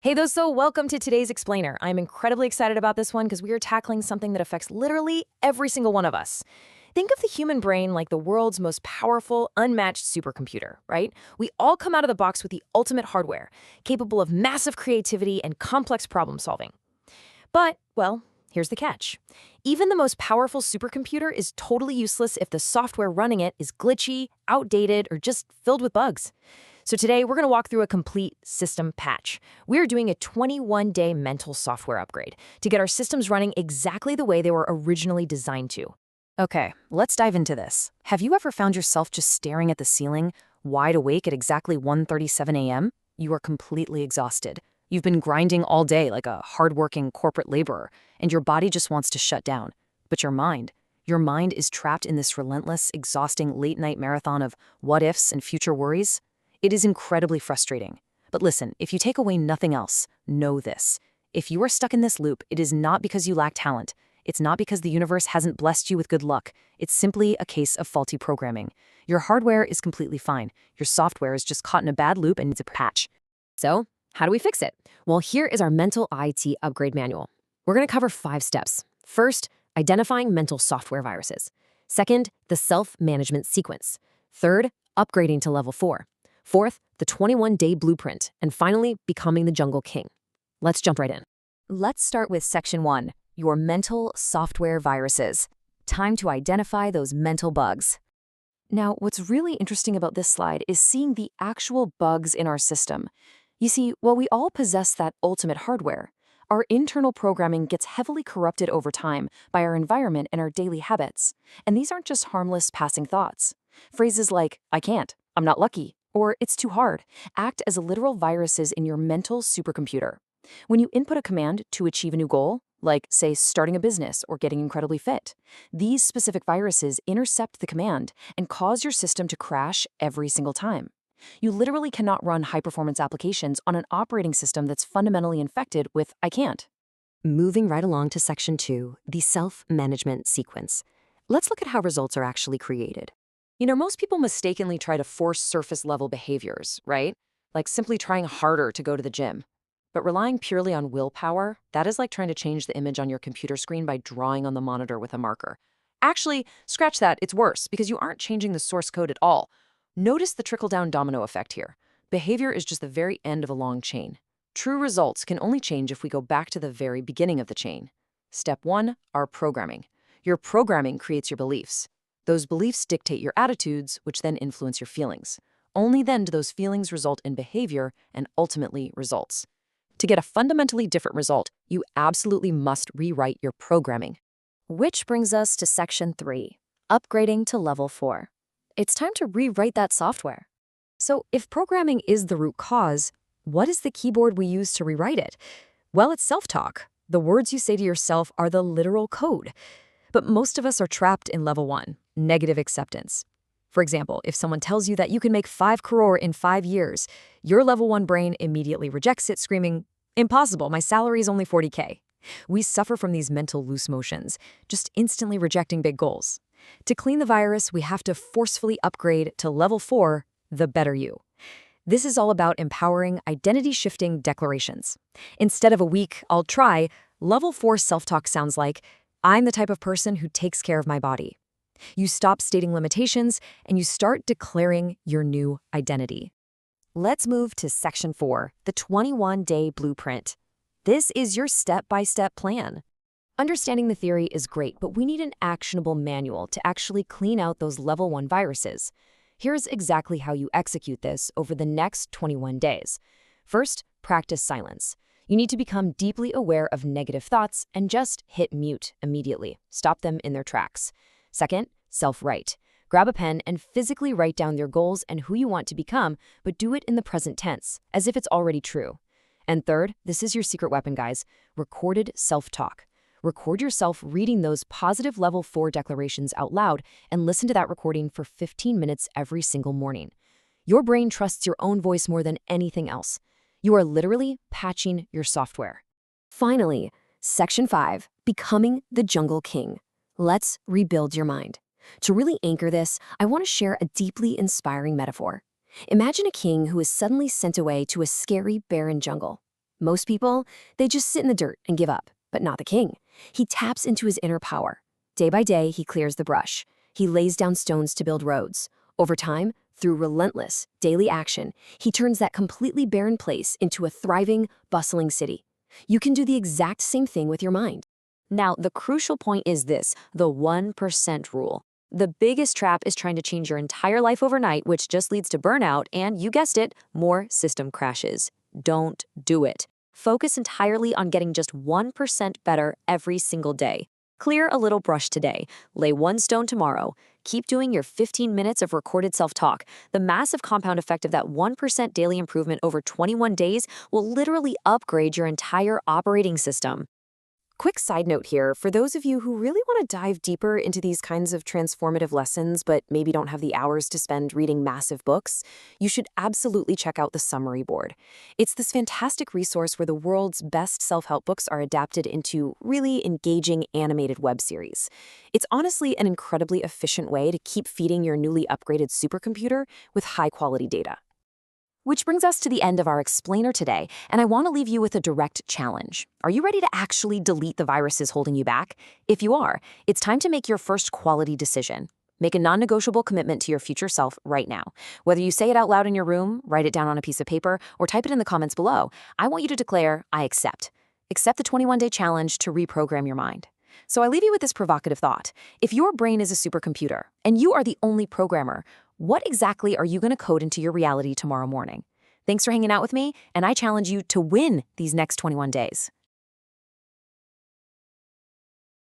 Hey those, so welcome to today's Explainer. I'm incredibly excited about this one because we are tackling something that affects literally every single one of us. Think of the human brain like the world's most powerful, unmatched supercomputer, right? We all come out of the box with the ultimate hardware, capable of massive creativity and complex problem solving. But, well, here's the catch. Even the most powerful supercomputer is totally useless if the software running it is glitchy, outdated, or just filled with bugs. So today, we're going to walk through a complete system patch. We're doing a 21-day mental software upgrade to get our systems running exactly the way they were originally designed to. Okay, let's dive into this. Have you ever found yourself just staring at the ceiling, wide awake at exactly 1:37 a.m.? You are completely exhausted. You've been grinding all day like a hardworking corporate laborer, and your body just wants to shut down. But your mind is trapped in this relentless, exhausting late-night marathon of what-ifs and future worries. It is incredibly frustrating. But listen, if you take away nothing else, know this. If you are stuck in this loop, it is not because you lack talent. It's not because the universe hasn't blessed you with good luck. It's simply a case of faulty programming. Your hardware is completely fine. Your software is just caught in a bad loop and needs a patch. So, how do we fix it? Well, here is our mental IT upgrade manual. We're going to cover 5 steps. First, identifying mental software viruses. Second, the self-management sequence. Third, upgrading to level 4. Fourth, the 21-day blueprint. And finally, becoming the jungle king. Let's jump right in. Let's start with section 1, your mental software viruses. Time to identify those mental bugs. Now, what's really interesting about this slide is seeing the actual bugs in our system. You see, while we all possess that ultimate hardware, our internal programming gets heavily corrupted over time by our environment and our daily habits. And these aren't just harmless passing thoughts. Phrases like, I can't, I'm not lucky, or it's too hard, act as literal viruses in your mental supercomputer. When you input a command to achieve a new goal, like, say, starting a business or getting incredibly fit, these specific viruses intercept the command and cause your system to crash every single time. You literally cannot run high-performance applications on an operating system that's fundamentally infected with I can't. Moving right along to section 2, the self-management sequence. Let's look at how results are actually created. Most people mistakenly try to force surface-level behaviors, right? Like simply trying harder to go to the gym. But relying purely on willpower, that is like trying to change the image on your computer screen by drawing on the monitor with a marker. Actually, scratch that, it's worse, because you aren't changing the source code at all. Notice the trickle-down domino effect here. Behavior is just the very end of a long chain. True results can only change if we go back to the very beginning of the chain. Step 1, our programming. Your programming creates your beliefs. Those beliefs dictate your attitudes, which then influence your feelings. Only then do those feelings result in behavior and ultimately results. To get a fundamentally different result, you absolutely must rewrite your programming. Which brings us to section 3, upgrading to level 4. It's time to rewrite that software. So if programming is the root cause, what is the keyboard we use to rewrite it? Well, it's self-talk. The words you say to yourself are the literal code. But most of us are trapped in level 1, negative acceptance. For example, if someone tells you that you can make 5 crore in 5 years, your level 1 brain immediately rejects it, screaming, impossible, my salary is only 40K. We suffer from these mental loose motions, just instantly rejecting big goals. To clean the virus, we have to forcefully upgrade to level 4, the better you. This is all about empowering identity-shifting declarations. Instead of a weak, I'll try, level 4 self-talk sounds like, I'm the type of person who takes care of my body. You stop stating limitations and you start declaring your new identity. Let's move to section 4, the 21-day blueprint. This is your step-by-step plan. Understanding the theory is great, but we need an actionable manual to actually clean out those level 1 viruses. Here's exactly how you execute this over the next 21 days. First, practice silence. You need to become deeply aware of negative thoughts and just hit mute immediately. Stop them in their tracks. Second, self-write. Grab a pen and physically write down your goals and who you want to become, but do it in the present tense, as if it's already true. And third, this is your secret weapon, guys, recorded self-talk. Record yourself reading those positive level 4 declarations out loud and listen to that recording for 15 minutes every single morning. Your brain trusts your own voice more than anything else. You are literally patching your software. Finally, section 5, becoming the jungle king. Let's rebuild your mind. To really anchor this, I want to share a deeply inspiring metaphor. Imagine a king who is suddenly sent away to a scary, barren jungle. Most people, they just sit in the dirt and give up, but not the king. He taps into his inner power. Day by day, he clears the brush. He lays down stones to build roads. Over time, through relentless, daily action, he turns that completely barren place into a thriving, bustling city. You can do the exact same thing with your mind. Now, the crucial point is this, the 1% rule. The biggest trap is trying to change your entire life overnight, which just leads to burnout and, you guessed it, more system crashes. Don't do it. Focus entirely on getting just 1% better every single day. Clear a little brush today. Lay one stone tomorrow. Keep doing your 15 minutes of recorded self-talk. The massive compound effect of that 1% daily improvement over 21 days will literally upgrade your entire operating system. Quick side note here, for those of you who really want to dive deeper into these kinds of transformative lessons but maybe don't have the hours to spend reading massive books, you should absolutely check out the Summary Board. It's this fantastic resource where the world's best self-help books are adapted into really engaging animated web series. It's honestly an incredibly efficient way to keep feeding your newly upgraded supercomputer with high-quality data. Which brings us to the end of our explainer today, and I want to leave you with a direct challenge. Are you ready to actually delete the viruses holding you back? If you are, it's time to make your first quality decision. Make a non-negotiable commitment to your future self right now. Whether you say it out loud in your room, write it down on a piece of paper, or type it in the comments below, I want you to declare, I accept. Accept the 21-day challenge to reprogram your mind. So I leave you with this provocative thought. If your brain is a supercomputer, and you are the only programmer, what exactly are you going to code into your reality tomorrow morning? Thanks for hanging out with me, and I challenge you to win these next 21 days.